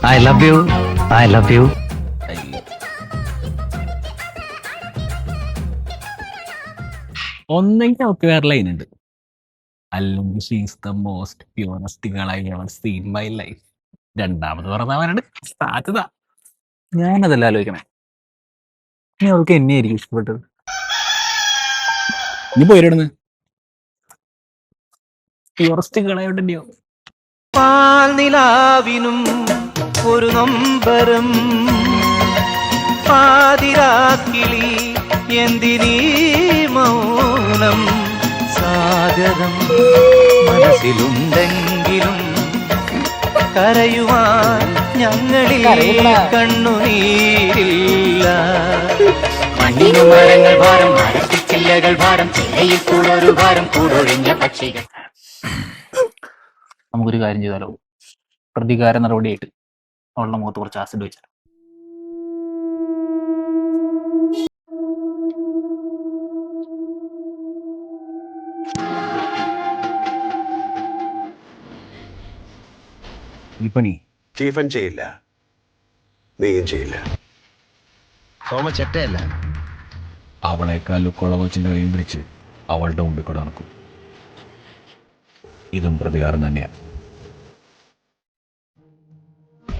I love you, I love you. ഒന്നെങ്കിൽ അവർക്ക് വേറെ ലൈൻ ഉണ്ട്, അല്ലെങ്കിൽ she's the most purest girl I ever seen my life. രണ്ടാമത് പറഞ്ഞവനാണ് സാധ്യത. ഞാനതല്ല ആലോചിക്കണേ, ഇനി അവൾക്ക് എന്നെയായിരിക്കും ഇഷ്ടപ്പെട്ടത്. നീ പോയിടുന്ന് പ്യൂറസ്റ്റ് ഗേൾ ആയോണ്ടെന്നെയോ? പാൽനിലാവിനും ഒരു നൊമ്പരം, പാതിരാക്കിളി എന്തിനീ മൗനം, സാഗരം മനസ്സിലുണ്ടെങ്കിലും കരയുവാൻ ഞങ്ങളിൽ കണ്ണുനീരില്ല. മണ്ണിനു മരങ്ങൾ ഭാരം, മരത്തിച്ചില്ലകൾ ഭാരം, ചില്ലയിൽ കൂടൊരു ഭാരം, കൂടൊഴിഞ്ഞ പക്ഷികൾ. നമുക്കൊരു കാര്യം ചെയ്താലോ, പ്രതികാര നടപടിയായിട്ട് അവളുടെ മുഖത്ത് കുറച്ച് ആസിഡ് വെച്ചാൽ. ഈ പണി സ്റ്റീഫൻ ചെയ്യില്ല, നീയും ചെയ്യില്ല. സോമ ചെറ്റയല്ല. അവളേക്കാൾ ലുക്കുള്ള കൊച്ചിൻ്റെ കൈയും പിടിച്ച് അവളുടെ മുമ്പിൽ കൂടെ നടക്കും. ഇതും പ്രതികാരം തന്നെയാണ്.